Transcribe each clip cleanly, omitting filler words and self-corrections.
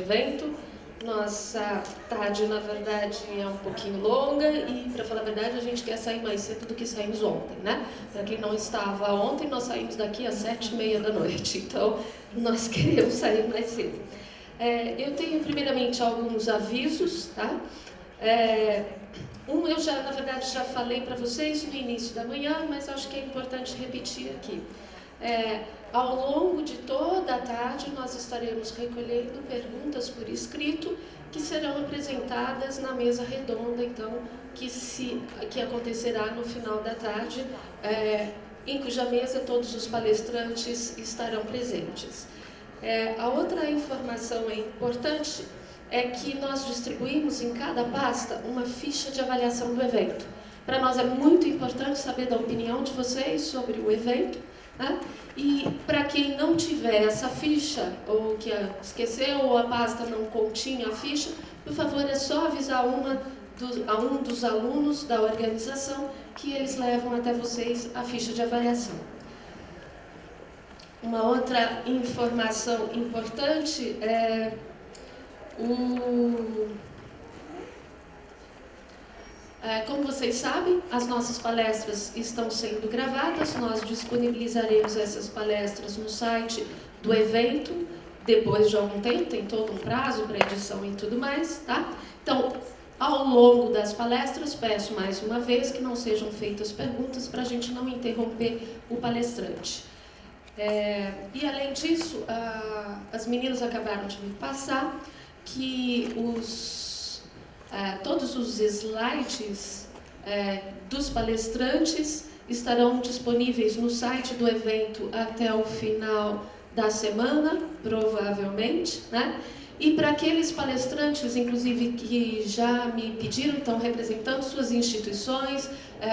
evento. Nossa tarde, na verdade, é um pouquinho longa e, para falar a verdade, a gente quer sair mais cedo do que saímos ontem, né? Para quem não estava ontem, nós saímos daqui às 7h30 da noite, então nós queremos sair mais cedo. Eu tenho, primeiramente, alguns avisos, tá? Eu já, na verdade, já falei para vocês no início da manhã, mas acho que é importante repetir aqui. Ao longo de toda a tarde, nós estaremos recolhendo perguntas por escrito que serão apresentadas na mesa redonda, então, que acontecerá no final da tarde, em cuja mesa todos os palestrantes estarão presentes. A outra informação importante é que nós distribuímos em cada pasta uma ficha de avaliação do evento. Para nós é muito importante saber da opinião de vocês sobre o evento, né? E para quem não tiver essa ficha, ou que esqueceu, ou a pasta não continha a ficha, por favor, é só avisar a um dos alunos da organização que eles levam até vocês a ficha de avaliação. Uma outra informação importante é como vocês sabem, as nossas palestras estão sendo gravadas, nós disponibilizaremos essas palestras no site do evento, depois de algum tempo, tem todo um prazo para edição e tudo mais, tá? Então, ao longo das palestras, peço mais uma vez que não sejam feitas perguntas para a gente não interromper o palestrante. E além disso, as meninas acabaram de me passar que todos os slides dos palestrantes estarão disponíveis no site do evento até o final da semana, provavelmente, né? E para aqueles palestrantes, inclusive, que já me pediram, estão representando suas instituições,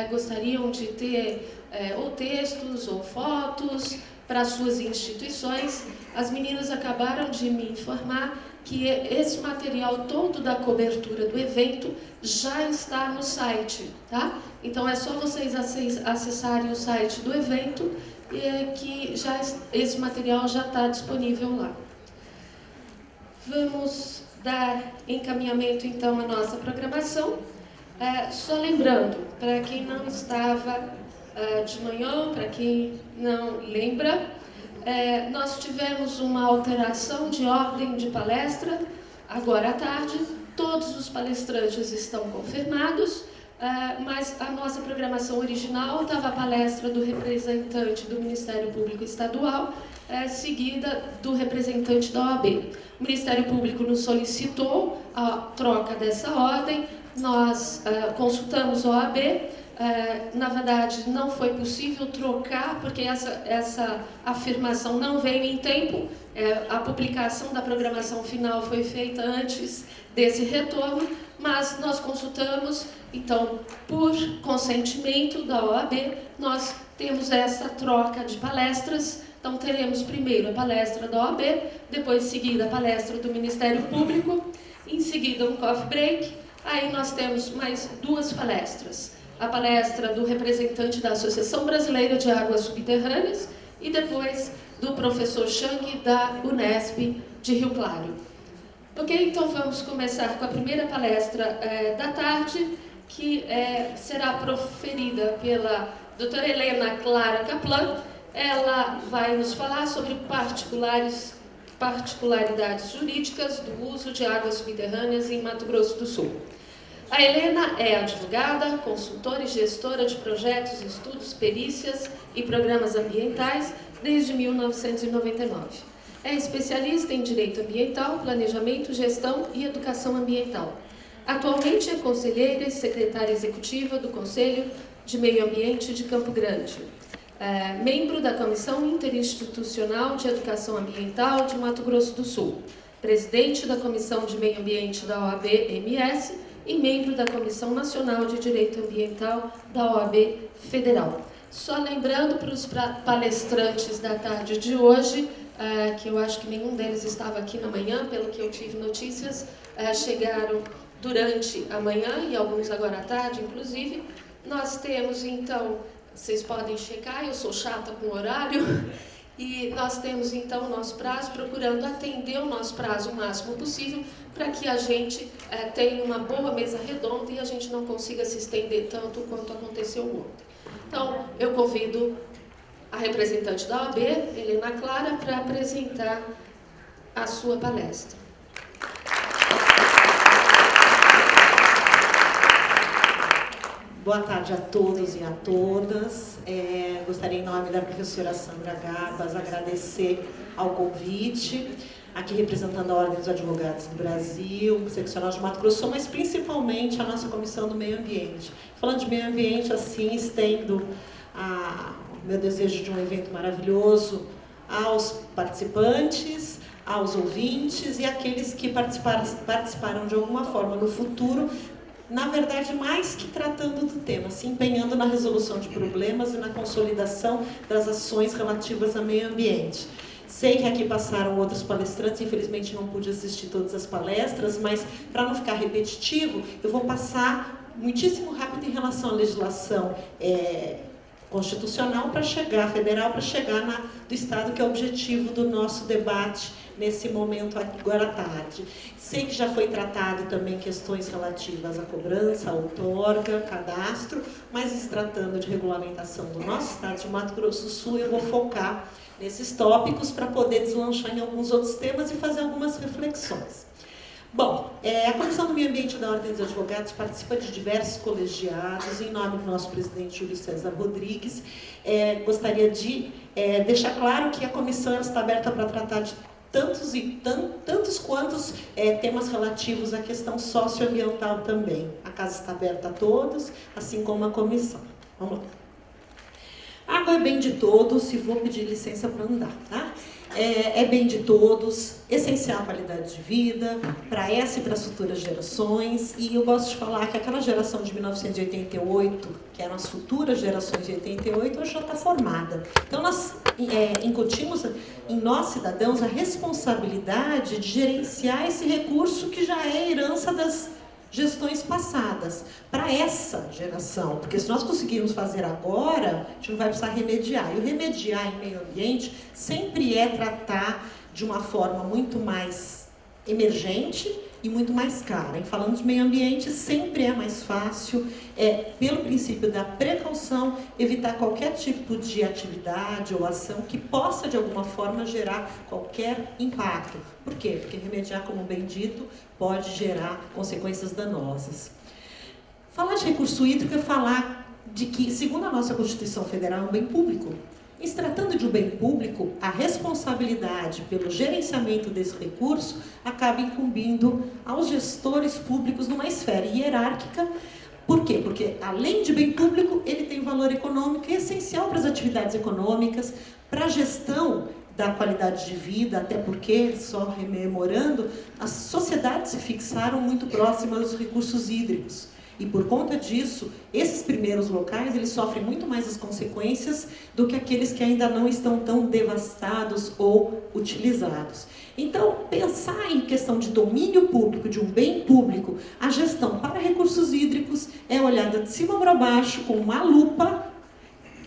gostariam de ter ou textos ou fotos para suas instituições, as meninas acabaram de me informar que esse material todo da cobertura do evento já está no site, tá? Então é só vocês acessarem o site do evento que esse material já está disponível lá. Vamos dar encaminhamento então à nossa programação. Só lembrando, para quem não estava de manhã, para quem não lembra, nós tivemos uma alteração de ordem de palestra, agora à tarde. Todos os palestrantes estão confirmados, mas a nossa programação original estava a palestra do representante do Ministério Público Estadual, seguida do representante da OAB. O Ministério Público nos solicitou a troca dessa ordem, nós consultamos a OAB. Na verdade, não foi possível trocar, porque essa afirmação não veio em tempo. A publicação da programação final foi feita antes desse retorno, mas nós consultamos, então, por consentimento da OAB, nós temos essa troca de palestras. Então, teremos primeiro a palestra da OAB, depois seguida a palestra do Ministério Público, em seguida um coffee break, aí nós temos mais duas palestras. A palestra do representante da Associação Brasileira de Águas Subterrâneas e depois do professor Chang da Unesp de Rio Claro. Ok, então vamos começar com a primeira palestra da tarde, que será proferida pela doutora Helena Clara Kaplan. Ela vai nos falar sobre particularidades jurídicas do uso de águas subterrâneas em Mato Grosso do Sul. A Helena é advogada, consultora e gestora de projetos, estudos, perícias e programas ambientais desde 1999. É especialista em direito ambiental, planejamento, gestão e educação ambiental. Atualmente é conselheira e secretária executiva do Conselho de Meio Ambiente de Campo Grande. Membro da Comissão Interinstitucional de Educação Ambiental de Mato Grosso do Sul. Presidente da Comissão de Meio Ambiente da OAB-MS e membro da Comissão Nacional de Direito Ambiental da OAB Federal. Só lembrando para os palestrantes da tarde de hoje, que eu acho que nenhum deles estava aqui na manhã, pelo que eu tive notícias, chegaram durante a manhã e alguns agora à tarde, inclusive. Nós temos, então, vocês podem checar, eu sou chata com horário, E nós temos, então, o nosso prazo, procurando atender o nosso prazo o máximo possível, para que a gente tenha uma boa mesa redonda e a gente não consiga se estender tanto quanto aconteceu ontem. Então, eu convido a representante da OAB, Helena Clara, para apresentar a sua palestra. Boa tarde a todos e a todas. Gostaria, em nome da professora Sandra Garbas, agradecer ao convite, aqui representando a Ordem dos Advogados do Brasil, seccional de Mato Grosso, mas principalmente a nossa Comissão do Meio Ambiente. Falando de meio ambiente, assim, estendo o meu desejo de um evento maravilhoso aos participantes, aos ouvintes e àqueles que participaram de alguma forma no futuro, na verdade, mais que tratando do tema, se empenhando na resolução de problemas e na consolidação das ações relativas ao meio ambiente. Sei que aqui passaram outros palestrantes, infelizmente não pude assistir todas as palestras, mas para não ficar repetitivo, eu vou passar muitíssimo rápido em relação à legislação constitucional federal, para chegar do Estado, que é o objetivo do nosso debate nesse momento agora à tarde. Sei que já foi tratado também questões relativas à cobrança, à outorga, cadastro, mas se tratando de regulamentação do nosso Estado de Mato Grosso do Sul, eu vou focar nesses tópicos para poder deslanchar em alguns outros temas e fazer algumas reflexões. Bom, a Comissão do Meio Ambiente da Ordem dos Advogados participa de diversos colegiados. Em nome do nosso presidente Júlio César Rodrigues, gostaria de deixar claro que a comissão está aberta para tratar de tantos quantos temas relativos à questão socioambiental também. A casa está aberta a todos, assim como a comissão. Vamos lá. Água é bem de todos, e vou pedir licença para andar, tá? É bem de todos, essencial à qualidade de vida, para essa e para as futuras gerações. E eu gosto de falar que aquela geração de 1988, que eram as futuras gerações de 88, hoje já está formada. Então, nós incutimos em nós, cidadãos, a responsabilidade de gerenciar esse recurso que já é herança das gestões passadas, para essa geração, porque se nós conseguirmos fazer agora, a gente não vai precisar remediar. E o remediar em meio ambiente sempre é tratar de uma forma muito mais emergente e muito mais cara. E falando de meio ambiente, sempre é mais fácil, pelo princípio da precaução, evitar qualquer tipo de atividade ou ação que possa, de alguma forma, gerar qualquer impacto. Por quê? Porque remediar, como bem dito, pode gerar consequências danosas. Falar de recurso hídrico é falar de que, segundo a nossa Constituição Federal, é um bem público. E se tratando de um bem público, a responsabilidade pelo gerenciamento desse recurso acaba incumbindo aos gestores públicos numa esfera hierárquica. Por quê? Porque, além de bem público, ele tem valor econômico e é essencial para as atividades econômicas, para a gestão da qualidade de vida, até porque, só rememorando, as sociedades se fixaram muito próximas dos recursos hídricos. E por conta disso, esses primeiros locais, eles sofrem muito mais as consequências do que aqueles que ainda não estão tão devastados ou utilizados. Então, pensar em questão de domínio público, de um bem público, a gestão para recursos hídricos é olhada de cima para baixo, com uma lupa,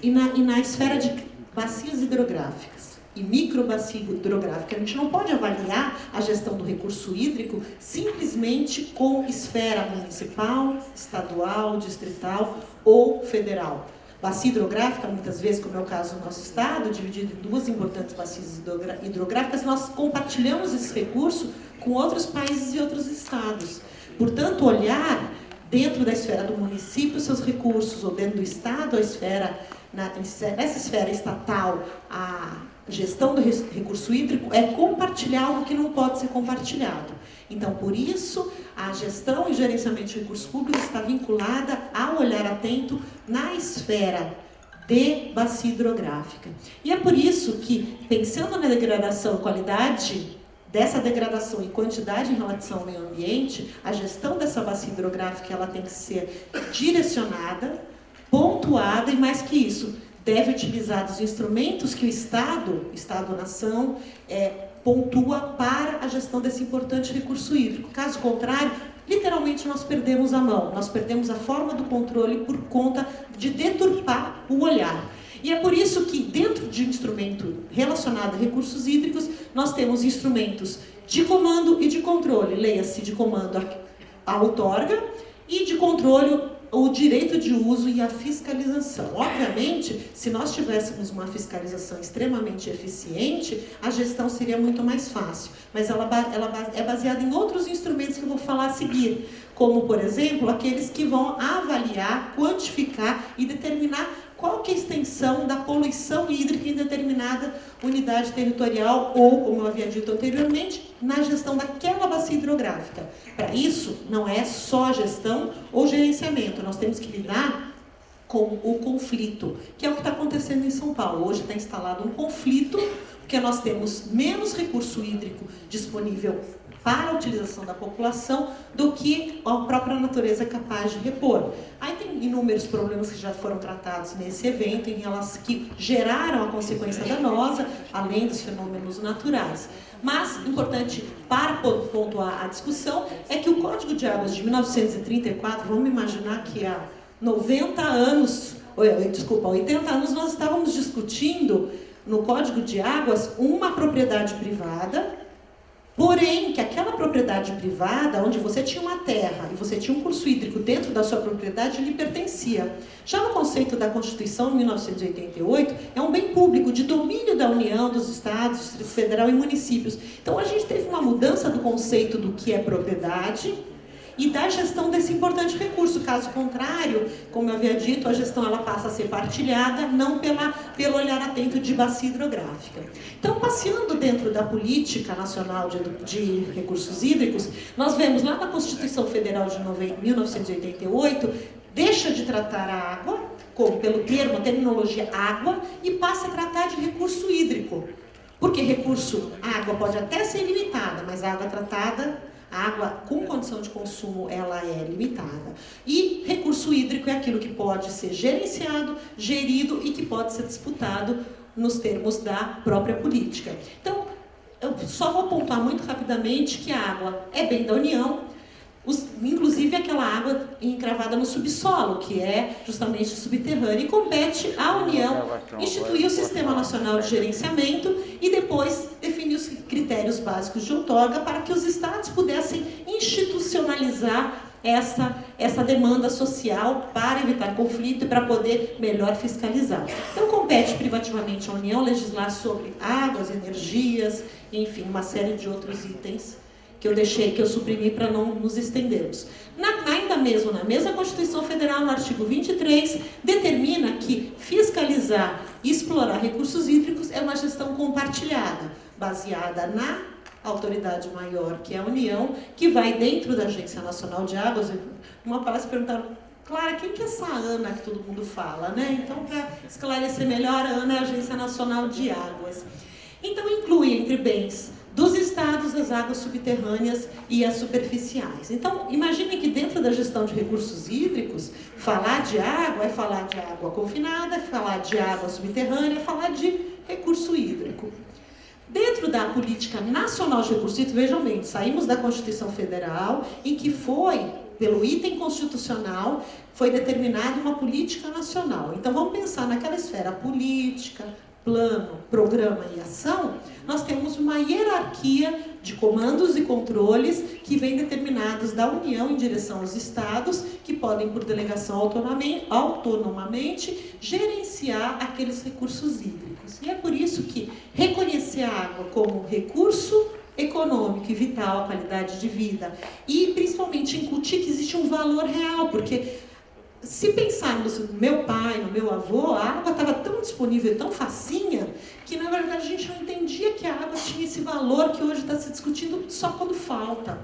e na esfera de bacias hidrográficas e microbacia hidrográfica. A gente não pode avaliar a gestão do recurso hídrico simplesmente com esfera municipal, estadual, distrital ou federal. Bacia hidrográfica, muitas vezes, como é o caso do nosso estado, dividido em duas importantes bacias hidrográficas, nós compartilhamos esse recurso com outros países e outros estados. Portanto, olhar dentro da esfera do município seus recursos, ou dentro do estado a esfera, nessa esfera estatal, a gestão do recurso hídrico é compartilhar algo que não pode ser compartilhado. Então, por isso, a gestão e gerenciamento de recursos públicos está vinculada ao olhar atento na esfera de bacia hidrográfica. E é por isso que, pensando na degradação, qualidade dessa degradação e quantidade em relação ao meio ambiente, a gestão dessa bacia hidrográfica ela tem que ser direcionada, pontuada e, mais que isso, deve utilizar os instrumentos que o Estado-nação, pontua para a gestão desse importante recurso hídrico. Caso contrário, literalmente nós perdemos a mão, nós perdemos a forma do controle por conta de deturpar o olhar. E é por isso que, dentro de um instrumento relacionado a recursos hídricos, nós temos instrumentos de comando e de controle. Leia-se de comando a outorga e de controle o direito de uso e a fiscalização. Obviamente, se nós tivéssemos uma fiscalização extremamente eficiente, a gestão seria muito mais fácil. Mas ela é baseada em outros instrumentos que eu vou falar a seguir, como, por exemplo, aqueles que vão avaliar, quantificar e determinar qual que é a extensão da poluição hídrica em determinada unidade territorial ou, como eu havia dito anteriormente, na gestão daquela bacia hidrográfica. Para isso, não é só gestão ou gerenciamento, nós temos que lidar com o conflito, que é o que está acontecendo em São Paulo. Hoje está instalado um conflito, porque nós temos menos recurso hídrico disponível para a utilização da população do que a própria natureza é capaz de repor. Aí tem inúmeros problemas que já foram tratados nesse evento, em relação que geraram a consequência danosa, além dos fenômenos naturais. Mas, importante para pontuar a discussão, é que o Código de Águas de 1934, vamos imaginar que há 80 anos, nós estávamos discutindo no Código de Águas uma propriedade privada, porém, que aquela propriedade privada, onde você tinha uma terra e você tinha um curso hídrico dentro da sua propriedade, lhe pertencia. Já no conceito da Constituição, de 1988, é um bem público de domínio da União, dos Estados, Distrito Federal e municípios. Então, a gente teve uma mudança do conceito do que é propriedade e da gestão desse importante recurso. Caso contrário, como eu havia dito, a gestão ela passa a ser partilhada, não pelo olhar atento de bacia hidrográfica. Então, passeando dentro da política nacional de recursos hídricos, nós vemos lá na Constituição Federal de 1988, deixa de tratar a água, como pelo termo, a terminologia água, e passa a tratar de recurso hídrico. Porque a água pode até ser limitada, mas a água tratada, a água com condição de consumo, ela é limitada. E recurso hídrico é aquilo que pode ser gerenciado, gerido e que pode ser disputado nos termos da própria política. Então, eu só vou pontuar muito rapidamente que a água é bem da União, inclusive aquela água encravada no subsolo, que é justamente subterrânea, e compete à União instituir o Sistema Nacional de Gerenciamento e depois definir os critérios básicos de outorga para que os estados pudessem institucionalizar essa demanda social para evitar conflito e para poder melhor fiscalizar. Então, compete privativamente à União legislar sobre águas, energias, enfim, uma série de outros itens que eu suprimi para não nos estendermos. Ainda mesmo na mesma Constituição Federal, no artigo 23, determina que fiscalizar e explorar recursos hídricos é uma gestão compartilhada, baseada na autoridade maior, que é a União, que vai dentro da Agência Nacional de Águas. Uma palestra perguntaram: Clara, quem que é essa ANA que todo mundo fala, né? Então, para esclarecer melhor, a ANA é a Agência Nacional de Águas. Então, inclui entre bens dos estados as águas subterrâneas e as superficiais. Então, imagine que dentro da gestão de recursos hídricos, falar de água é falar de água confinada, é falar de água subterrânea, é falar de recurso hídrico. Dentro da política nacional de recursos hídricos, vejam bem, saímos da Constituição Federal, em que foi, pelo item constitucional, foi determinada uma política nacional. Então, vamos pensar naquela esfera política, plano, programa e ação, nós temos uma hierarquia de comandos e controles que vem determinados da União em direção aos estados, que podem, por delegação autonomamente, gerenciar aqueles recursos hídricos. E é por isso que reconhecer a água como recurso econômico e vital à qualidade de vida, e principalmente incutir que existe um valor real, porque se pensarmos no meu pai, no meu avô, a água estava tão disponível, tão facinha, que na verdade a gente não entendia que a água tinha esse valor que hoje está se discutindo só quando falta.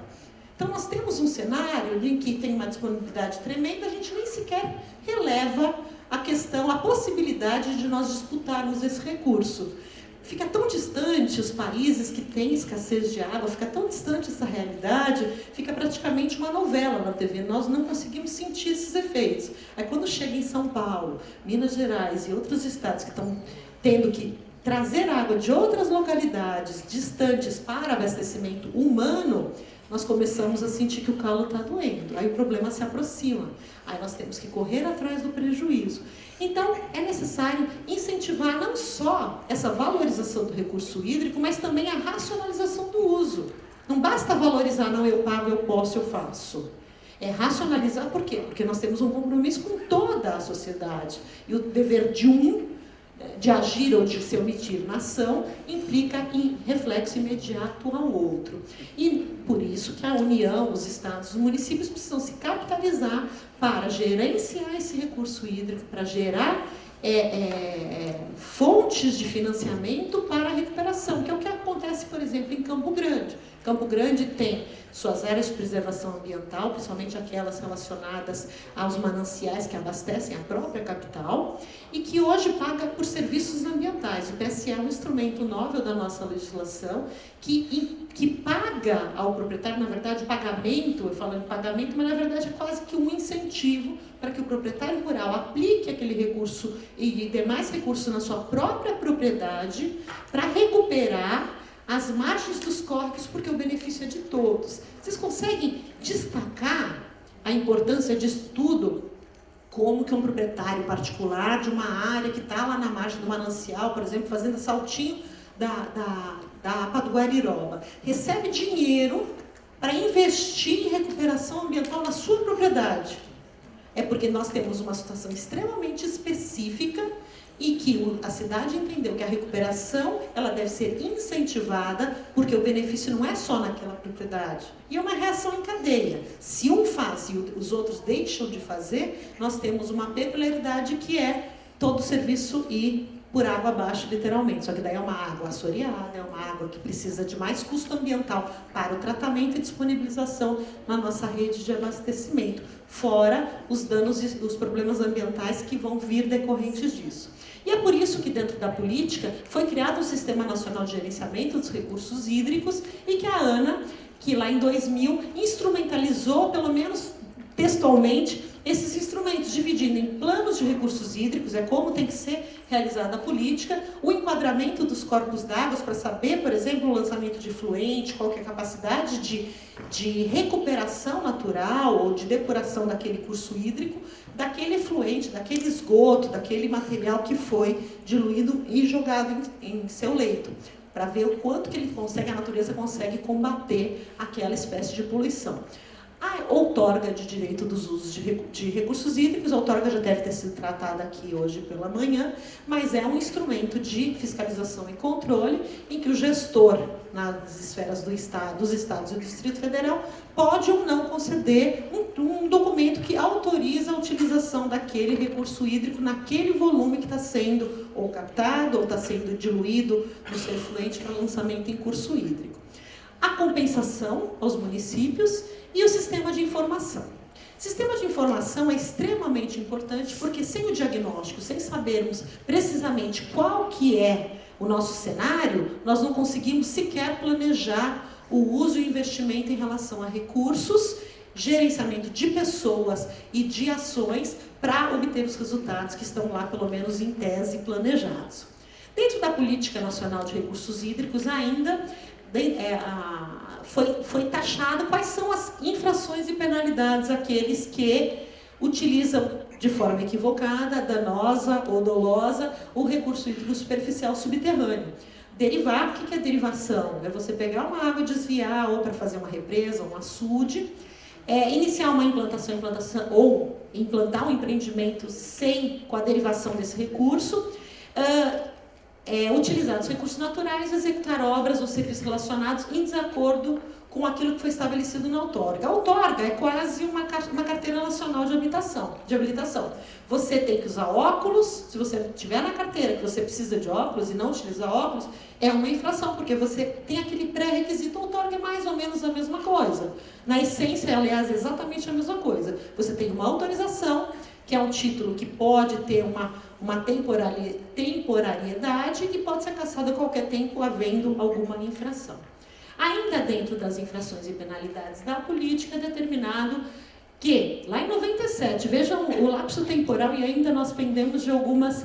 Então nós temos um cenário em que tem uma disponibilidade tremenda, a gente nem sequer releva a questão, a possibilidade de nós disputarmos esse recurso. Fica tão distante os países que têm escassez de água, fica tão distante essa realidade, fica praticamente uma novela na TV, nós não conseguimos sentir esses efeitos. Aí quando chega em São Paulo, Minas Gerais e outros estados que estão tendo que trazer água de outras localidades distantes para abastecimento humano, nós começamos a sentir que o calo está doendo, aí o problema se aproxima, aí nós temos que correr atrás do prejuízo. Então, é necessário incentivar incentivar não só essa valorização do recurso hídrico, mas também a racionalização do uso. Não basta valorizar, não, eu pago, eu posso, eu faço. É racionalizar, por quê? Porque nós temos um compromisso com toda a sociedade. E o dever de agir ou de se omitir na ação, implica em reflexo imediato ao outro. E por isso que a União, os estados, os municípios precisam se capitalizar para gerenciar esse recurso hídrico, para gerar fontes de financiamento para a recuperação, que é o que acontece, por exemplo, em Campo Grande. Campo Grande tem suas áreas de preservação ambiental, principalmente aquelas relacionadas aos mananciais que abastecem a própria capital, e que hoje paga por serviços ambientais. O PSE é um instrumento novo da nossa legislação que paga ao proprietário, na verdade, o pagamento, eu falo de pagamento, mas na verdade é quase que um incentivo para que o proprietário rural aplique aquele recurso e demais recursos na sua própria propriedade para recuperar as margens dos córregos, porque o benefício é de todos. Vocês conseguem destacar a importância disso tudo? Como que um proprietário particular de uma área que está lá na margem do manancial, por exemplo, fazendo saltinho da APA do Guariroba, recebe dinheiro para investir em recuperação ambiental na sua propriedade? É porque nós temos uma situação extremamente específica e que a cidade entendeu que a recuperação ela deve ser incentivada, porque o benefício não é só naquela propriedade. E é uma reação em cadeia. Se um faz e os outros deixam de fazer, nós temos uma peculiaridade que é todo o serviço ir por água abaixo, literalmente. Só que daí é uma água assoreada, é uma água que precisa de mais custo ambiental para o tratamento e disponibilização na nossa rede de abastecimento, fora os danos e os problemas ambientais que vão vir decorrentes disso. E é por isso que dentro da política foi criado um Sistema Nacional de Gerenciamento dos Recursos Hídricos e que a ANA, que lá em 2000 instrumentalizou, pelo menos textualmente, esses instrumentos, dividindo em planos de recursos hídricos, é como tem que ser realizada a política, o enquadramento dos corpos d'água para saber, por exemplo, o lançamento de efluente, qual que é a capacidade de recuperação natural ou de depuração daquele curso hídrico, daquele efluente, daquele esgoto, daquele material que foi diluído e jogado em seu leito, para ver o quanto que a natureza consegue combater aquela espécie de poluição. A outorga de direito dos usos de recursos hídricos, a outorga já deve ter sido tratada aqui hoje pela manhã, mas é um instrumento de fiscalização e controle em que o gestor, nas esferas dos estados e do Distrito Federal, pode ou não conceder um documento que autoriza a utilização daquele recurso hídrico naquele volume que está sendo ou captado ou está sendo diluído no seu efluente para lançamento em curso hídrico. A compensação aos municípios e o sistema de informação. O sistema de informação é extremamente importante porque sem o diagnóstico, sem sabermos precisamente qual que é o nosso cenário, nós não conseguimos sequer planejar o uso e investimento em relação a recursos, gerenciamento de pessoas e de ações para obter os resultados que estão lá, pelo menos em tese, planejados. Dentro da Política Nacional de Recursos Hídricos, ainda foi taxado quais são as infrações e penalidades àqueles que utilizam de forma equivocada, danosa ou dolosa o recurso hídrico superficial subterrâneo. Derivar, o que é derivação? É você pegar uma água, desviar ou para fazer uma represa, um açude, iniciar uma implantação ou implantar um empreendimento com a derivação desse recurso, utilizar os recursos naturais, executar obras ou serviços relacionados em desacordo com aquilo que foi estabelecido na outorga. A outorga é quase uma carteira nacional de habilitação. Você tem que usar óculos, se você tiver na carteira que você precisa de óculos e não utilizar óculos, é uma infração, porque você tem aquele pré-requisito. A outorga é mais ou menos a mesma coisa. Na essência, aliás, é exatamente a mesma coisa. Você tem uma autorização, que é um título que pode ter uma temporariedade e pode ser cassado a qualquer tempo, havendo alguma infração. Ainda dentro das infrações e penalidades da política, é determinado que, lá em 97, vejam o lapso temporal, e ainda nós pendemos de alguns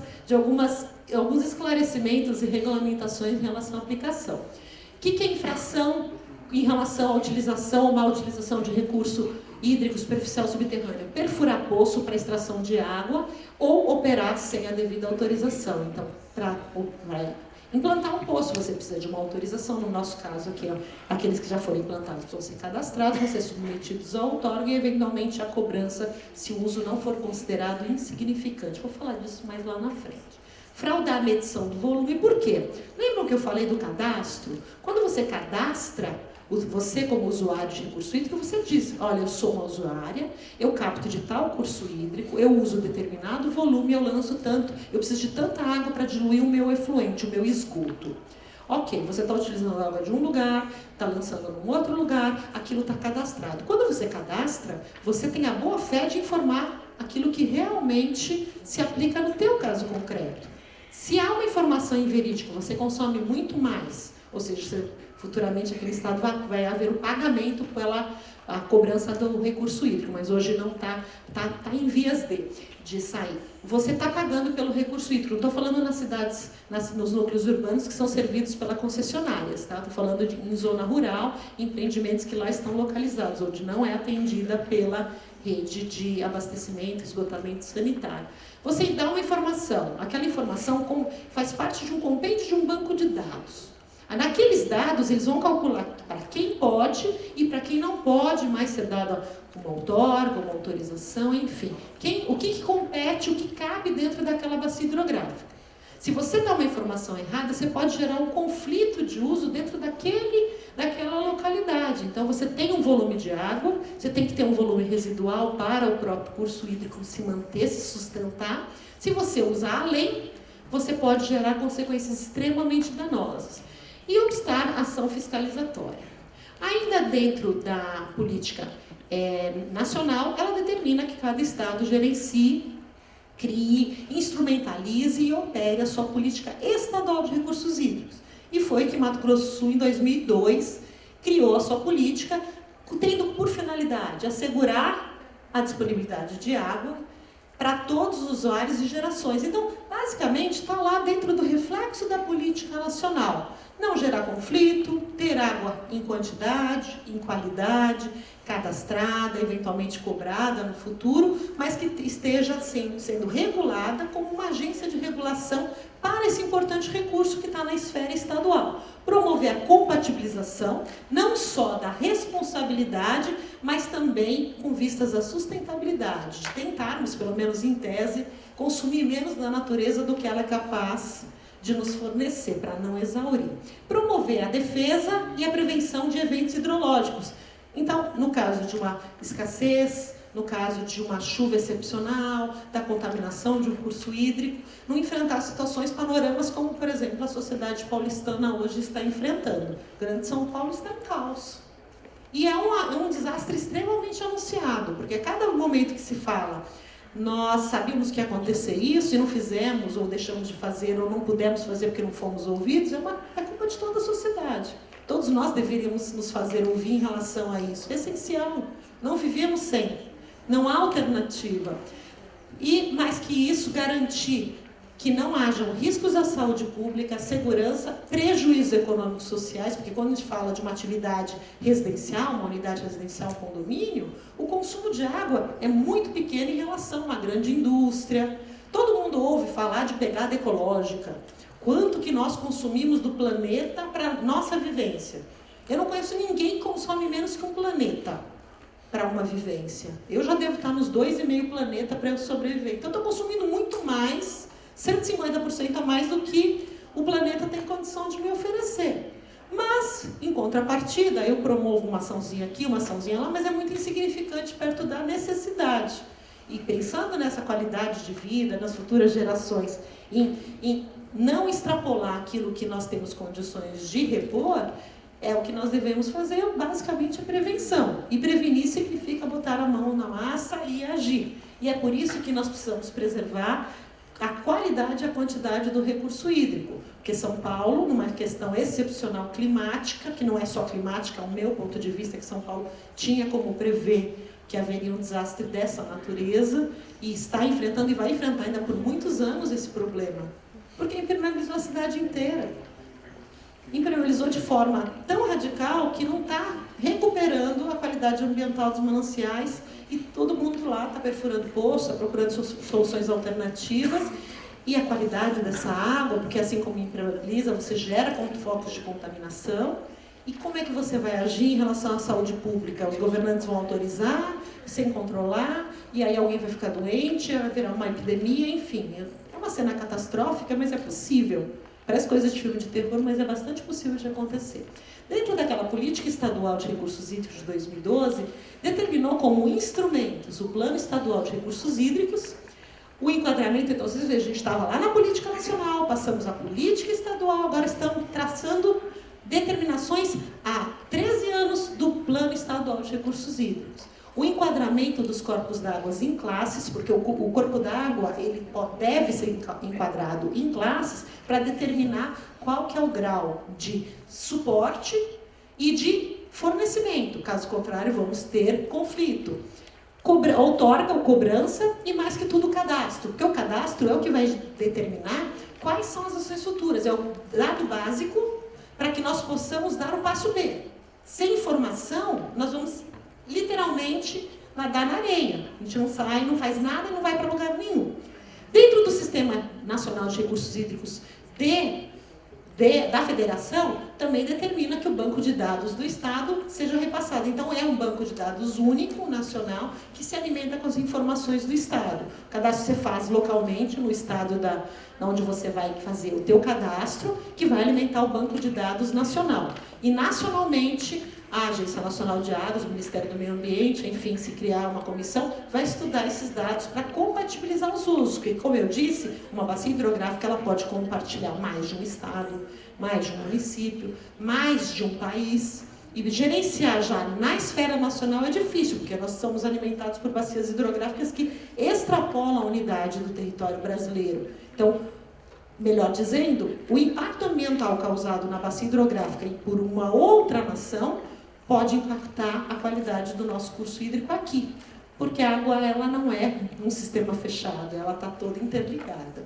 esclarecimentos e regulamentações em relação à aplicação. O que é infração em relação à utilização ou má utilização de recurso hídrico superficial subterrâneo, perfurar poço para extração de água ou operar sem a devida autorização. Então, para implantar um poço, você precisa de uma autorização. No nosso caso aqui, ó, aqueles que já foram implantados precisam ser cadastrados, vão ser submetidos ao outorga e, eventualmente, a cobrança, se o uso não for considerado insignificante. Vou falar disso mais lá na frente. Fraudar a medição do volume, por quê? Lembram que eu falei do cadastro? Quando você cadastra, você como usuário de recurso hídrico, você diz, olha, eu sou uma usuária, eu capto de tal curso hídrico, eu uso determinado volume, eu lanço tanto, eu preciso de tanta água para diluir o meu efluente, o meu esgoto. Ok, você está utilizando a água de um lugar, está lançando num outro lugar, aquilo está cadastrado. Quando você cadastra, você tem a boa fé de informar aquilo que realmente se aplica no teu caso concreto. Se há uma informação inverídica, você consome muito mais, ou seja, futuramente aquele estado vai haver o pagamento pela a cobrança do recurso hídrico, mas hoje não está em vias de sair. Você está pagando pelo recurso hídrico. Não estou falando nas cidades, nos núcleos urbanos que são servidos pela concessionárias, tá? Estou falando em zona rural, empreendimentos que lá estão localizados, onde não é atendida pela rede de abastecimento, esgotamento sanitário. Você dá uma informação, aquela informação faz parte de um compêndio de um banco de dados. Naqueles dados, eles vão calcular para quem pode e para quem não pode mais ser dado uma outorga, uma autorização, enfim. O que compete, o que cabe dentro daquela bacia hidrográfica. Se você dá uma informação errada, você pode gerar um conflito de uso dentro daquela localidade. Então, você tem um volume de água, você tem que ter um volume residual para o próprio curso hídrico se manter, se sustentar. Se você usar além, você pode gerar consequências extremamente danosas. E obstar ação fiscalizatória. Ainda dentro da política nacional, ela determina que cada estado gerencie, crie, instrumentalize e opere a sua política estadual de recursos hídricos. E foi que Mato Grosso do Sul, em 2002, criou a sua política, tendo por finalidade assegurar a disponibilidade de água para todos os usuários e gerações. Então, basicamente, está lá dentro do reflexo da política nacional. Não gerar conflito, ter água em quantidade, em qualidade, cadastrada, eventualmente cobrada no futuro, mas que esteja sendo regulada como uma agência de regulação para esse importante recurso que está na esfera estadual. Promover a compatibilização, não só da responsabilidade, mas também com vistas à sustentabilidade, de tentarmos, pelo menos em tese, consumir menos da natureza do que ela é capaz de nos fornecer, para não exaurir. Promover a defesa e a prevenção de eventos hidrológicos. Então, no caso de uma escassez, no caso de uma chuva excepcional, da contaminação de um curso hídrico, não enfrentar situações panoramas como, por exemplo, a sociedade paulistana hoje está enfrentando. O Grande São Paulo está em caos. E é um desastre extremamente anunciado, porque a cada momento que se fala nós sabíamos que ia acontecer isso e não fizemos, ou deixamos de fazer, ou não pudemos fazer porque não fomos ouvidos, é culpa de toda a sociedade. Todos nós deveríamos nos fazer ouvir em relação a isso. É essencial. Não vivemos sem. Não há alternativa. E, mais que isso, garantir que não hajam riscos à saúde pública, à segurança, prejuízos econômicos sociais, porque quando a gente fala de uma atividade residencial, uma unidade residencial, condomínio, o consumo de água é muito pequeno em relação a uma grande indústria. Todo mundo ouve falar de pegada ecológica. Quanto que nós consumimos do planeta para nossa vivência? Eu não conheço ninguém que consome menos que um planeta para uma vivência. Eu já devo estar nos 2,5 planeta para eu sobreviver. Então, eu estou consumindo muito mais, 150% a mais do que o planeta tem condição de me oferecer. Mas, em contrapartida, eu promovo uma açãozinha aqui, uma açãozinha lá, mas é muito insignificante perto da necessidade. E pensando nessa qualidade de vida, nas futuras gerações, em não extrapolar aquilo que nós temos condições de repor, é o que nós devemos fazer, basicamente, a prevenção. E prevenir significa botar a mão na massa e agir. E é por isso que nós precisamos preservar a qualidade e a quantidade do recurso hídrico. Porque São Paulo, numa questão excepcional climática, que não é só climática, ao meu ponto de vista, que São Paulo tinha como prever que haveria um desastre dessa natureza, e está enfrentando e vai enfrentar ainda por muitos anos esse problema. Porque impermeabilizou a cidade inteira. impermeabilizou de forma tão radical que não está recuperando a qualidade ambiental dos mananciais e todo mundo lá está perfurando poço, está procurando soluções alternativas. E a qualidade dessa água, porque assim como impermeabiliza, você gera focos de contaminação. E como é que você vai agir em relação à saúde pública? Os governantes vão autorizar, sem controlar, e aí alguém vai ficar doente, vai virar uma epidemia, enfim. É uma cena catastrófica, mas é possível. Parece coisa de filme de terror, mas é bastante possível de acontecer. Dentro daquela política estadual de recursos hídricos de 2012, determinou como instrumentos o Plano Estadual de Recursos Hídricos, o enquadramento. Então, vocês vejam, a gente estava lá na política nacional, passamos à política estadual, agora estamos traçando determinações há 13 anos do Plano Estadual de Recursos Hídricos. O enquadramento dos corpos d'água em classes, porque o corpo d'água ele deve ser enquadrado em classes para determinar qual que é o grau de suporte e de fornecimento. Caso contrário, vamos ter conflito. Outorga ou cobrança e, mais que tudo, o cadastro. Porque o cadastro é o que vai determinar quais são as ações futuras. É o dado básico para que nós possamos dar o passo B. Sem informação, nós vamos literalmente nadar na areia. A gente não sai, não faz nada, não vai para lugar nenhum. Dentro do Sistema Nacional de Recursos Hídricos da Federação, também determina que o banco de dados do Estado seja repassado. Então, é um banco de dados único, nacional, que se alimenta com as informações do Estado. O cadastro você faz localmente, no Estado onde você vai fazer o teu cadastro, que vai alimentar o banco de dados nacional. E, nacionalmente, a Agência Nacional de Águas, o Ministério do Meio Ambiente, enfim, se criar uma comissão, vai estudar esses dados para compatibilizar os usos. Porque, como eu disse, uma bacia hidrográfica ela pode compartilhar mais de um estado, mais de um município, mais de um país. E gerenciar já na esfera nacional é difícil, porque nós somos alimentados por bacias hidrográficas que extrapolam a unidade do território brasileiro. Então, melhor dizendo, o impacto ambiental causado na bacia hidrográfica e por uma outra nação pode impactar a qualidade do nosso curso hídrico aqui, porque a água ela não é um sistema fechado, ela está toda interligada.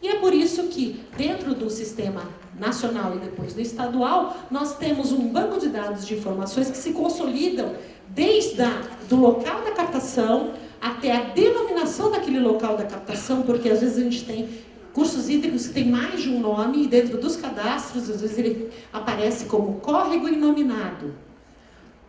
E é por isso que, dentro do sistema nacional e depois do estadual, nós temos um banco de dados de informações que se consolidam desde do local da captação até a denominação daquele local da captação, porque às vezes a gente tem cursos hídricos que têm mais de um nome, e dentro dos cadastros, às vezes ele aparece como córrego inominado,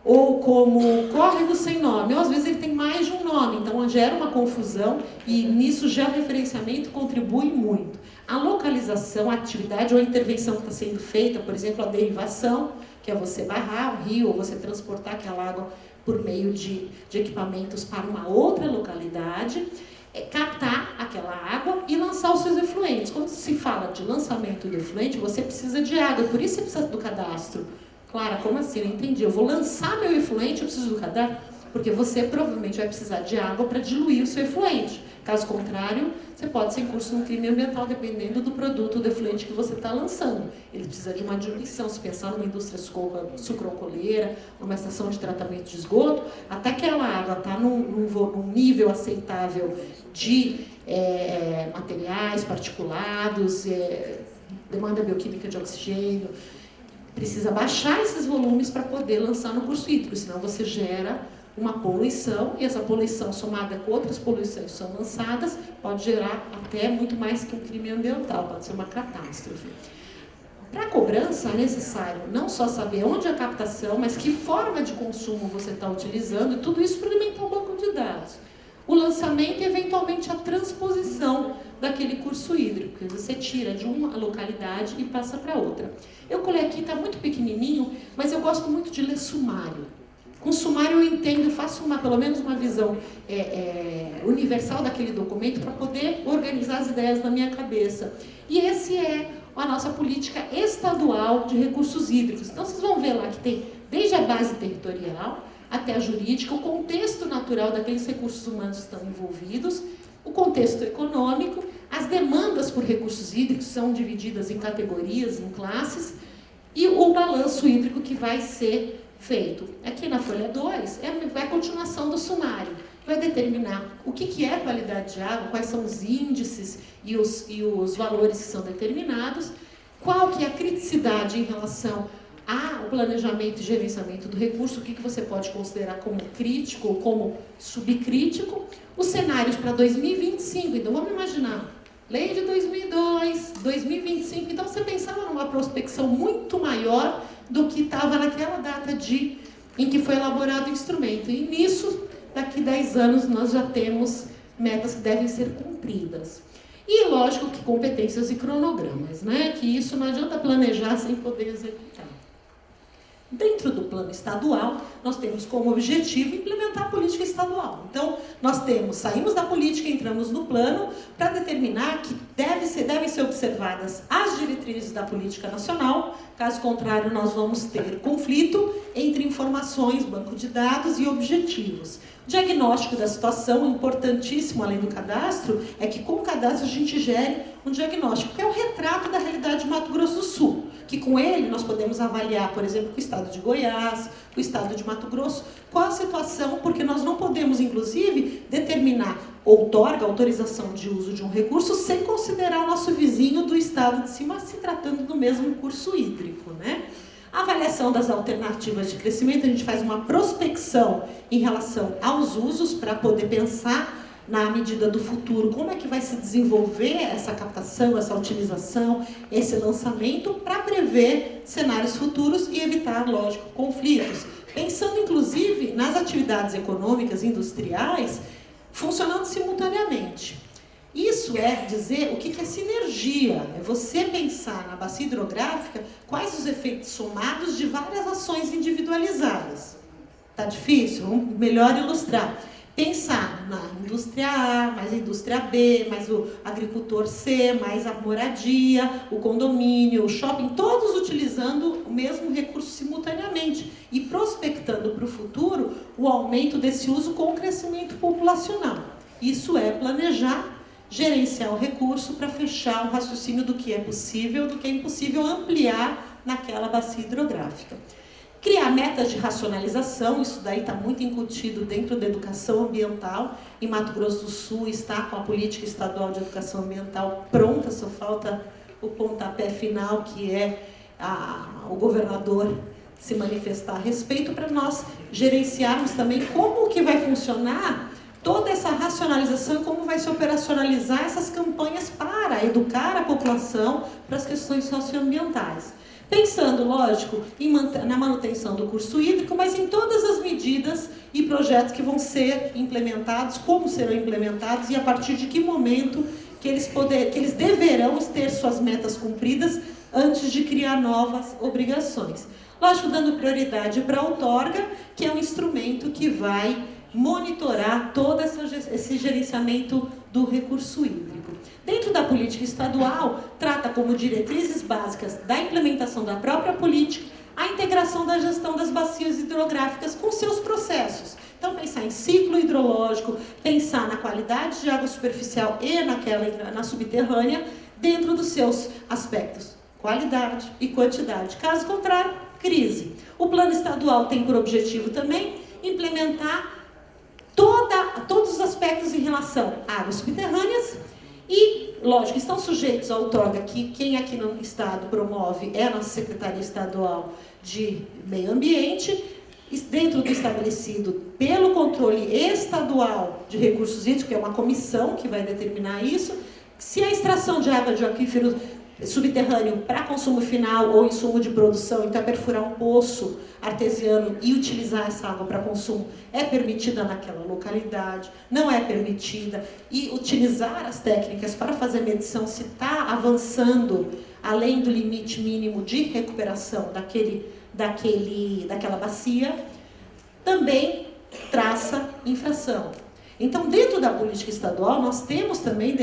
ou como córrego sem nome, ou às vezes ele tem mais de um nome, então gera uma confusão, e nisso já o referenciamento contribui muito. A localização, a atividade ou a intervenção que está sendo feita, por exemplo, a derivação, que é você barrar o rio, ou você transportar aquela água por meio de equipamentos para uma outra localidade, captar aquela água e lançar os seus efluentes. Quando se fala de lançamento do efluente, você precisa de água, por isso você precisa do cadastro. Clara, como assim? Eu entendi. Eu vou lançar meu efluente, eu preciso do cadastro? Porque você provavelmente vai precisar de água para diluir o seu efluente. Caso contrário, você pode ser incurso no crime ambiental, dependendo do produto, do efluente que você está lançando. Ele precisa de uma diluição. Se pensar numa indústria sucroalcooleira, numa estação de tratamento de esgoto, até que aquela água está num nível aceitável de materiais particulados, demanda bioquímica de oxigênio, precisa baixar esses volumes para poder lançar no curso hídrico, senão você gera uma poluição, e essa poluição somada com outras poluições que são lançadas pode gerar até muito mais que um crime ambiental, pode ser uma catástrofe. Para a cobrança é necessário não só saber onde é a captação, mas que forma de consumo você está utilizando, e tudo isso para alimentar o banco de dados. O lançamento e, eventualmente, a transposição daquele curso hídrico, que você tira de uma localidade e passa para outra. Eu colei aqui, está muito pequenininho, mas eu gosto muito de ler sumário. Com sumário eu entendo, faço pelo menos uma visão universal daquele documento para poder organizar as ideias na minha cabeça. E esse é a nossa política estadual de recursos hídricos. Então vocês vão ver lá que tem desde a base territorial até a jurídica, o contexto natural daqueles recursos humanos que estão envolvidos, o contexto econômico, as demandas por recursos hídricos são divididas em categorias, em classes, e o balanço hídrico que vai ser feito. Aqui na folha 2 é a continuação do sumário. Vai determinar o que é qualidade de água, quais são os índices e os valores que são determinados, Qual que é a criticidade em relação ao planejamento e gerenciamento do recurso? O que você pode considerar como crítico ou como subcrítico? Os cenários para 2025, então vamos imaginar, lei de 2002, 2025, então você pensava numa prospecção muito maior do que estava naquela data em que foi elaborado o instrumento. E nisso, daqui 10 anos, nós já temos metas que devem ser cumpridas. E lógico que competências e cronogramas, né? Que isso não adianta planejar sem poder executar. Dentro do plano estadual, nós temos como objetivo implementar a política estadual. Então, nós saímos da política, entramos no plano para determinar que devem ser observadas as diretrizes da política nacional. Caso contrário, nós vamos ter conflito entre informações, banco de dados e objetivos. O diagnóstico da situação, importantíssimo além do cadastro, é que com o cadastro a gente gere um diagnóstico, que é o retrato da realidade de Mato Grosso do Sul, que com ele nós podemos avaliar, por exemplo, o estado de Goiás, o estado de Mato Grosso, qual a situação, porque nós não podemos, inclusive, determinar outorga, autorização de uso de um recurso, sem considerar o nosso vizinho do estado de cima, se tratando do mesmo curso hídrico, né? A avaliação das alternativas de crescimento, a gente faz uma prospecção em relação aos usos para poder pensar na medida do futuro, como é que vai se desenvolver essa captação, essa utilização, esse lançamento, para prever cenários futuros e evitar, lógico, conflitos. Pensando, inclusive, nas atividades econômicas industriais, funcionando simultaneamente. Isso é dizer o que é sinergia, é você pensar na bacia hidrográfica quais os efeitos somados de várias ações individualizadas. Tá difícil? Vamos melhor ilustrar. Pensar na indústria A, mais a indústria B, mais o agricultor C, mais a moradia, o condomínio, o shopping, todos utilizando o mesmo recurso simultaneamente e prospectando para o futuro o aumento desse uso com o crescimento populacional. Isso é planejar, gerenciar o recurso para fechar o raciocínio do que é possível, do que é impossível ampliar naquela bacia hidrográfica. Criar metas de racionalização, isso daí está muito incutido dentro da educação ambiental. Em Mato Grosso do Sul está com a política estadual de educação ambiental pronta, só falta o pontapé final, que é o governador se manifestar a respeito, para nós gerenciarmos também como que vai funcionar toda essa racionalização, como vai se operacionalizar essas campanhas para educar a população para as questões socioambientais. Pensando, lógico, na manutenção do curso hídrico, mas em todas as medidas e projetos que vão ser implementados, como serão implementados e a partir de que momento que eles deverão ter suas metas cumpridas antes de criar novas obrigações. Lógico, dando prioridade para a outorga, que é um instrumento que vai monitorar todo esse gerenciamento do recurso hídrico. Dentro da política estadual, trata como diretrizes básicas da implementação da própria política a integração da gestão das bacias hidrográficas com seus processos. Então, pensar em ciclo hidrológico, pensar na qualidade de água superficial e na subterrânea, dentro dos seus aspectos, qualidade e quantidade. Caso contrário, crise. O plano estadual tem por objetivo também implementar todos os aspectos em relação a águas subterrâneas e, lógico, estão sujeitos à outorga, que quem aqui no Estado promove é a nossa Secretaria Estadual de Meio Ambiente, dentro do estabelecido pelo controle estadual de recursos hídricos, que é uma comissão que vai determinar isso. Se a extração de água de aquífero subterrâneo para consumo final ou insumo de produção, então perfurar um poço artesiano e utilizar essa água para consumo é permitida naquela localidade, não é permitida, e utilizar as técnicas para fazer medição se está avançando além do limite mínimo de recuperação daquela bacia, também traça infração. Então, dentro da política estadual, nós temos também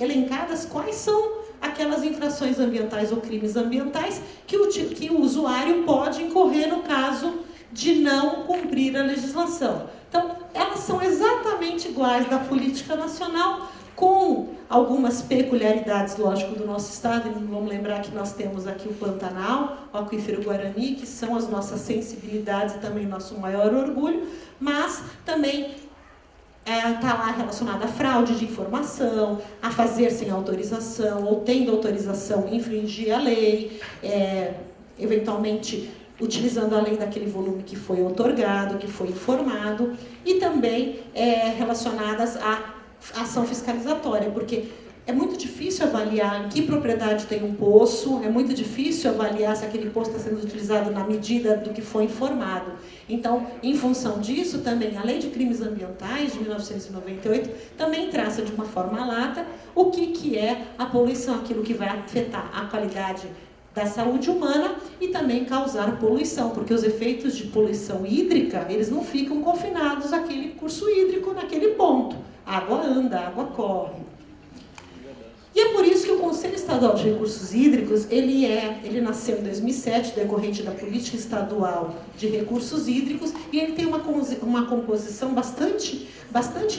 elencadas quais são aquelas infrações ambientais ou crimes ambientais que o usuário pode incorrer no caso de não cumprir a legislação. Então, elas são exatamente iguais da política nacional, com algumas peculiaridades, lógico, do nosso estado. E vamos lembrar que nós temos aqui o Pantanal, o Aquífero Guarani, que são as nossas sensibilidades e também nosso maior orgulho, mas também está lá relacionada a fraude de informação, a fazer sem autorização ou tendo autorização infringir a lei, eventualmente utilizando além daquele volume que foi outorgado, que foi informado, e também relacionadas à ação fiscalizatória, porque é muito difícil avaliar em que propriedade tem um poço, é muito difícil avaliar se aquele poço está sendo utilizado na medida do que foi informado. Então, em função disso, também a Lei de Crimes Ambientais, de 1998, também traça de uma forma lata o que é a poluição, aquilo que vai afetar a qualidade da saúde humana e também causar poluição, porque os efeitos de poluição hídrica, eles não ficam confinados àquele curso hídrico, naquele ponto. A água anda, a água corre. E é por isso que o Conselho Estadual de Recursos Hídricos, ele nasceu em 2007, decorrente da Política Estadual de Recursos Hídricos, e ele tem uma composição bastante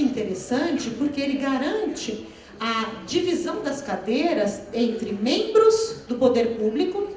interessante, porque ele garante a divisão das cadeiras entre membros do poder público,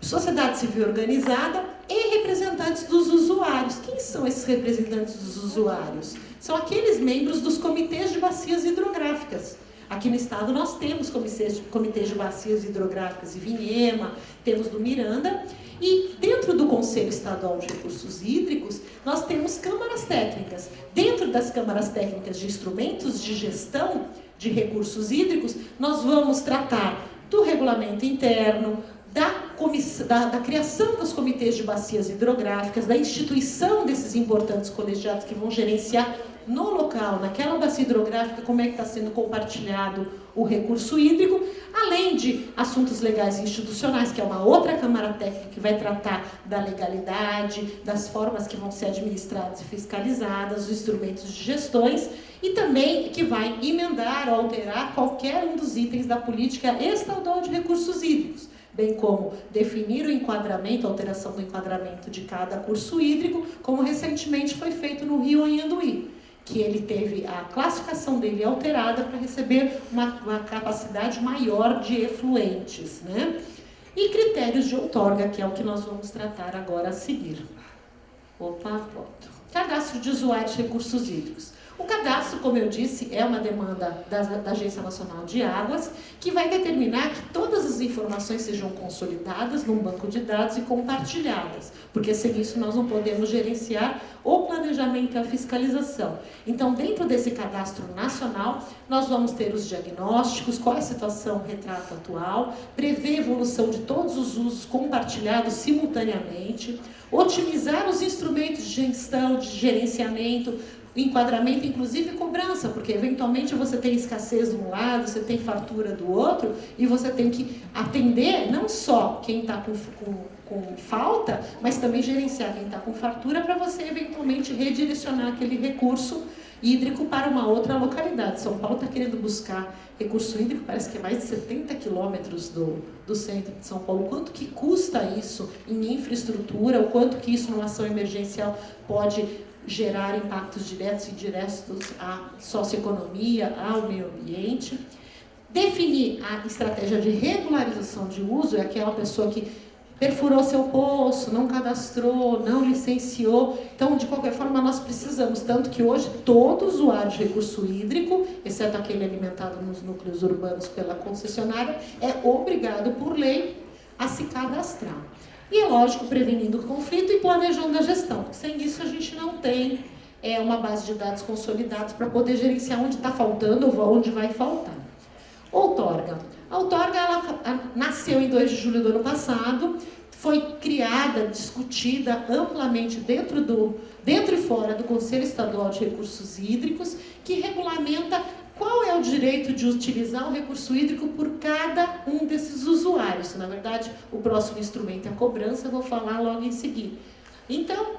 sociedade civil organizada e representantes dos usuários. Quem são esses representantes dos usuários? São aqueles membros dos comitês de bacias hidrográficas. Aqui no estado nós temos comitês de bacias hidrográficas, Ivinhema, temos do Miranda, e dentro do Conselho Estadual de Recursos Hídricos, nós temos câmaras técnicas. Dentro das câmaras técnicas de instrumentos de gestão de recursos hídricos, nós vamos tratar do regulamento interno, da criação dos comitês de bacias hidrográficas, da instituição desses importantes colegiados que vão gerenciar no local, naquela bacia hidrográfica, como é que está sendo compartilhado o recurso hídrico, além de assuntos legais e institucionais, que é uma outra câmara técnica que vai tratar da legalidade, das formas que vão ser administradas e fiscalizadas, os instrumentos de gestões, e também que vai emendar ou alterar qualquer um dos itens da política estadual de recursos hídricos, bem como definir o enquadramento, a alteração do enquadramento de cada curso hídrico, como recentemente foi feito no Rio Anhanguí, que ele teve a classificação dele alterada para receber uma capacidade maior de efluentes, né? E critérios de outorga, que é o que nós vamos tratar agora a seguir. Pronto. Cadastro de usuários de recursos hídricos. O cadastro, como eu disse, é uma demanda da Agência Nacional de Águas, que vai determinar que todas as informações sejam consolidadas num banco de dados e compartilhadas, porque sem isso nós não podemos gerenciar o planejamento e a fiscalização. Então, dentro desse cadastro nacional, nós vamos ter os diagnósticos, qual é a situação retrato atual, prever a evolução de todos os usos compartilhados simultaneamente, otimizar os instrumentos de gestão, de gerenciamento, enquadramento, inclusive cobrança, porque eventualmente você tem escassez de um lado, você tem fartura do outro, e você tem que atender não só quem está com falta, mas também gerenciar quem está com fartura para você eventualmente redirecionar aquele recurso hídrico para uma outra localidade. São Paulo está querendo buscar recurso hídrico, parece que é mais de 70 quilômetros do centro de São Paulo. Quanto que custa isso em infraestrutura, o quanto que isso numa ação emergencial pode gerar impactos diretos e indiretos à socioeconomia, ao meio ambiente. Definir a estratégia de regularização de uso, é aquela pessoa que perfurou seu poço, não cadastrou, não licenciou. Então, de qualquer forma, nós precisamos, tanto que hoje todo usuário de recurso hídrico, exceto aquele alimentado nos núcleos urbanos pela concessionária, é obrigado por lei a se cadastrar. E é lógico, prevenindo o conflito e planejando a gestão. Sem isso a gente não tem uma base de dados consolidados para poder gerenciar onde está faltando ou onde vai faltar. Outorga. A outorga ela nasceu em 2 de julho do ano passado, foi criada, discutida amplamente dentro e fora do Conselho Estadual de Recursos Hídricos, que regulamenta qual é o direito de utilizar o recurso hídrico por cada um desses usuários. Na verdade, o próximo instrumento é a cobrança, eu vou falar logo em seguida. Então,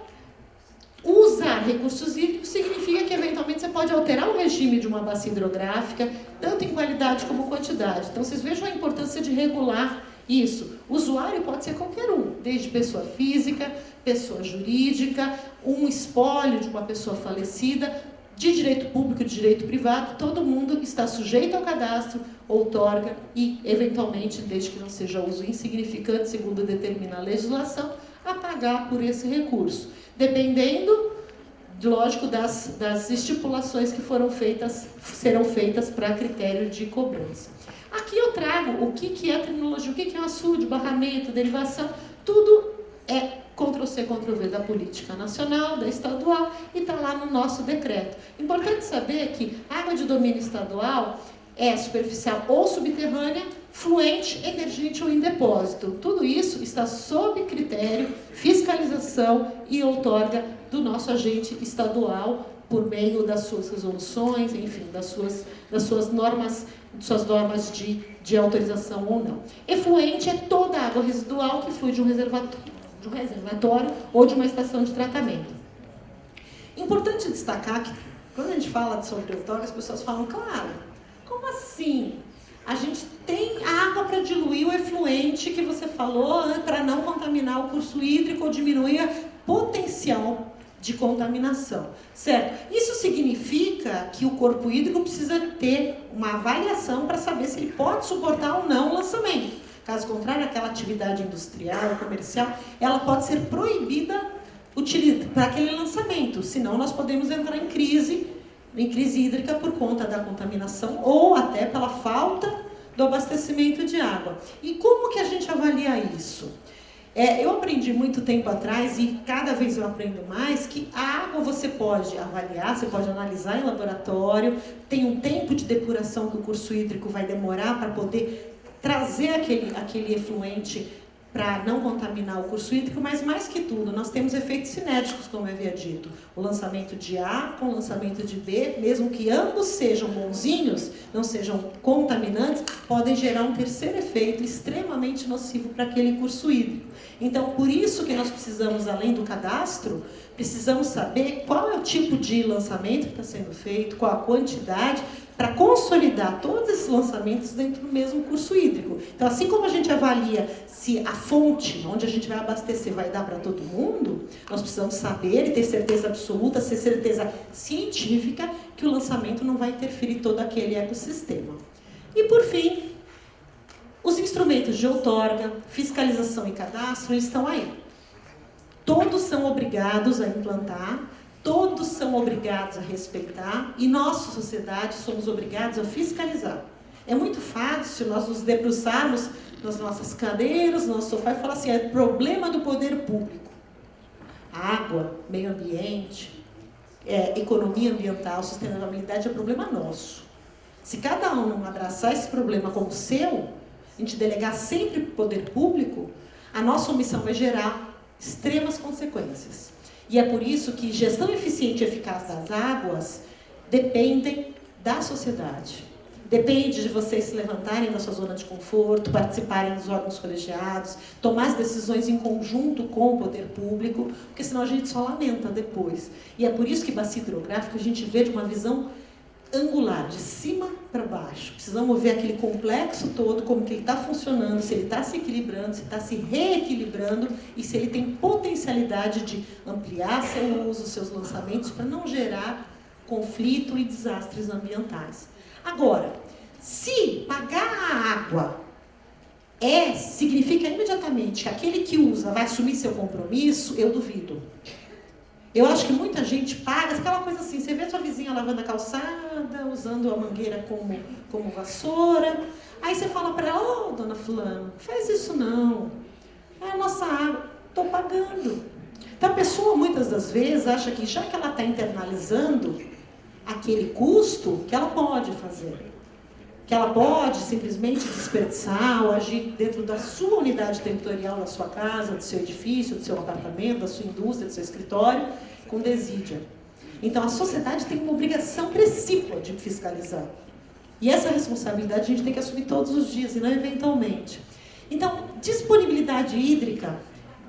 usar recursos hídricos significa que, eventualmente, você pode alterar o regime de uma bacia hidrográfica, tanto em qualidade como quantidade. Então, vocês vejam a importância de regular isso. O usuário pode ser qualquer um, desde pessoa física, pessoa jurídica, um espólio de uma pessoa falecida, de direito público, de direito privado, todo mundo está sujeito ao cadastro, outorga e, eventualmente, desde que não seja uso insignificante, segundo determina a legislação, a pagar por esse recurso. Dependendo lógico, das estipulações que serão feitas para critério de cobrança. Aqui eu trago o que é terminologia, o que é açude, barramento, derivação, tudo é Ctrl+C, Ctrl+V da política nacional, da estadual, e está lá no nosso decreto. Importante saber que água de domínio estadual é superficial ou subterrânea, fluente, emergente ou em depósito. Tudo isso está sob critério, fiscalização e outorga do nosso agente estadual por meio das suas resoluções, enfim, das suas normas de autorização ou não. Efluente é toda a água residual que flui de um reservatório ou de uma estação de tratamento. Importante destacar que, quando a gente fala sobre outorga, as pessoas falam, claro, como assim? A gente tem água para diluir o efluente que você falou, para não contaminar o curso hídrico ou diminuir o potencial de contaminação, certo? Isso significa que o corpo hídrico precisa ter uma avaliação para saber se ele pode suportar ou não o lançamento. Caso contrário, aquela atividade industrial, comercial, ela pode ser proibida para aquele lançamento, senão nós podemos entrar em crise hídrica por conta da contaminação ou até pela falta do abastecimento de água. E como que a gente avalia isso? Eu aprendi muito tempo atrás, e cada vez eu aprendo mais, que a água você pode avaliar, você pode analisar em laboratório, tem um tempo de depuração que o curso hídrico vai demorar para poder trazer aquele efluente para não contaminar o curso hídrico, mas mais que tudo, nós temos efeitos cinéticos, como eu havia dito. O lançamento de A com o lançamento de B, mesmo que ambos sejam bonzinhos, não sejam contaminantes, podem gerar um terceiro efeito extremamente nocivo para aquele curso hídrico. Então, por isso que nós precisamos, além do cadastro, precisamos saber qual é o tipo de lançamento que está sendo feito, qual a quantidade, para consolidar todos esses lançamentos dentro do mesmo curso hídrico. Então, assim como a gente avalia se a fonte onde a gente vai abastecer vai dar para todo mundo, nós precisamos saber e ter certeza absoluta, ter certeza científica que o lançamento não vai interferir todo aquele ecossistema. E, por fim, os instrumentos de outorga, fiscalização e cadastro estão aí. Todos são obrigados a implantar, todos são obrigados a respeitar e nós, sociedade, somos obrigados a fiscalizar. É muito fácil nós nos debruçarmos nas nossas cadeiras, no nosso sofá e falar assim, é problema do poder público. Água, meio ambiente, economia ambiental, sustentabilidade é problema nosso. Se cada um abraçar esse problema como seu, a gente delegar sempre para o poder público, a nossa omissão vai gerar extremas consequências. E é por isso que gestão eficiente e eficaz das águas dependem da sociedade. Depende de vocês se levantarem da sua zona de conforto, participarem dos órgãos colegiados, tomar as decisões em conjunto com o poder público, porque senão a gente só lamenta depois. E é por isso que bacia hidrográfica a gente vê de uma visão angular, de cima para baixo. Precisamos ver aquele complexo todo, como que ele está funcionando, se ele está se equilibrando, se está se reequilibrando e se ele tem potencialidade de ampliar seu uso, seus lançamentos, para não gerar conflito e desastres ambientais. Agora, se pagar a água significa imediatamente que aquele que usa vai assumir seu compromisso, eu duvido. Eu acho que muita gente paga, aquela coisa assim, você vê a sua vizinha lavando a calçada, usando a mangueira como vassoura, aí você fala para ela, dona fulano, faz isso não, é a nossa água, estou pagando. Então a pessoa muitas das vezes acha que já que ela está internalizando aquele custo, que ela pode fazer. Que ela pode simplesmente desperdiçar ou agir dentro da sua unidade territorial, da sua casa, do seu edifício, do seu apartamento, da sua indústria, do seu escritório, com desídia. Então, a sociedade tem uma obrigação precípua de fiscalizar. E essa responsabilidade a gente tem que assumir todos os dias, e não eventualmente. Então, disponibilidade hídrica,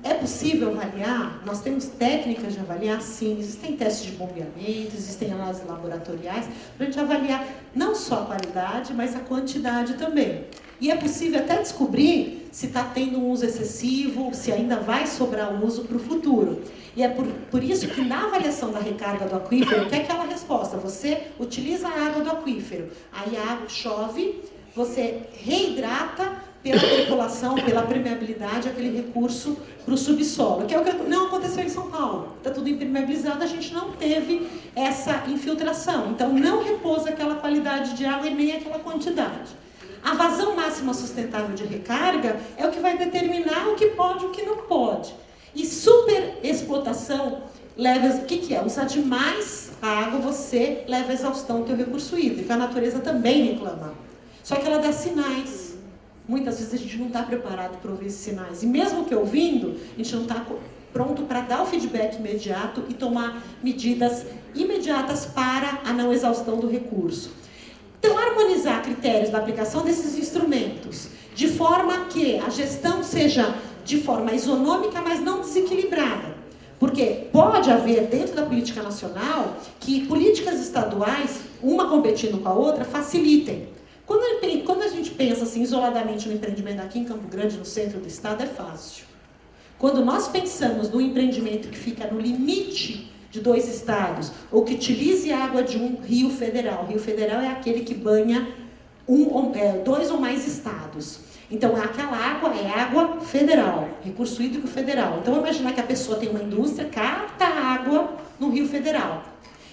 é possível avaliar? Nós temos técnicas de avaliar, sim. Existem testes de bombeamento, existem análises laboratoriais, para a gente avaliar não só a qualidade, mas a quantidade também. E é possível até descobrir se está tendo um uso excessivo, se ainda vai sobrar uso para o futuro. E é por isso que na avaliação da recarga do aquífero, que é aquela resposta, você utiliza a água do aquífero, aí a água chove, você reidrata, pela percolação, pela permeabilidade, aquele recurso para o subsolo, que é o que não aconteceu em São Paulo. Está tudo impermeabilizado, a gente não teve essa infiltração. Então, não repousa aquela qualidade de água e nem aquela quantidade. A vazão máxima sustentável de recarga é o que vai determinar o que pode e o que não pode. E superexplotação leva... O que é? Usar demais a água, você leva a exaustão do teu recurso hídrico. A natureza também reclama. Só que ela dá sinais. Muitas vezes a gente não está preparado para ouvir esses sinais. E mesmo que ouvindo, a gente não está pronto para dar o feedback imediato e tomar medidas imediatas para a não exaustão do recurso. Então, harmonizar critérios da aplicação desses instrumentos, de forma que a gestão seja de forma isonômica, mas não desequilibrada. Porque pode haver, dentro da política nacional, que políticas estaduais, uma competindo com a outra, facilitem. Quando a gente pensa assim, isoladamente no empreendimento aqui em Campo Grande, no centro do estado, é fácil. Quando nós pensamos no empreendimento que fica no limite de 2 estados, ou que utilize água de um rio federal. O rio federal é aquele que banha 2 ou mais estados. Então, aquela água é água federal, recurso hídrico federal. Então, imaginar que a pessoa tem uma indústria, capta água no rio federal.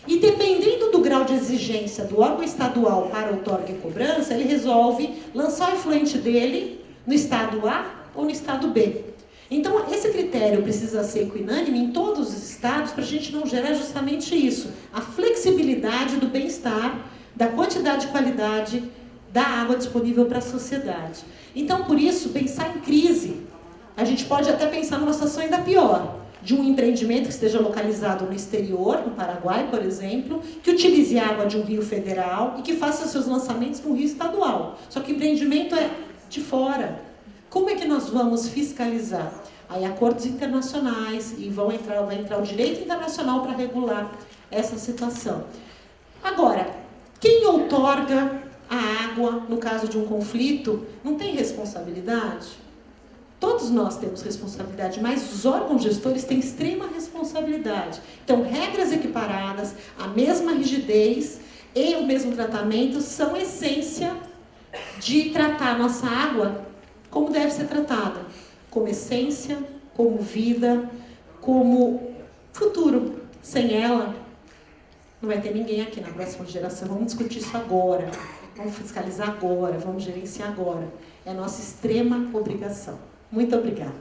E dependendo do grau de exigência do órgão estadual para outorga e cobrança, ele resolve lançar o efluente dele no estado A ou no estado B. Então, esse critério precisa ser equinânime em todos os estados para a gente não gerar justamente isso. A flexibilidade do bem-estar, da quantidade e qualidade da água disponível para a sociedade. Então, por isso, pensar em crise, a gente pode até pensar numa situação ainda pior, de um empreendimento que esteja localizado no exterior, no Paraguai, por exemplo, que utilize água de um rio federal e que faça seus lançamentos no rio estadual. Só que o empreendimento é de fora. Como é que nós vamos fiscalizar? Aí acordos internacionais e vai entrar o direito internacional para regular essa situação. Agora, quem outorga a água no caso de um conflito não tem responsabilidade? Todos nós temos responsabilidade, mas os órgãos gestores têm extrema responsabilidade. Então, regras equiparadas, a mesma rigidez e o mesmo tratamento são essência de tratar a nossa água como deve ser tratada. Como essência, como vida, como futuro. Sem ela, não vai ter ninguém aqui na próxima geração. Vamos discutir isso agora. Vamos fiscalizar agora, vamos gerenciar agora. É a nossa extrema obrigação. Muito obrigada.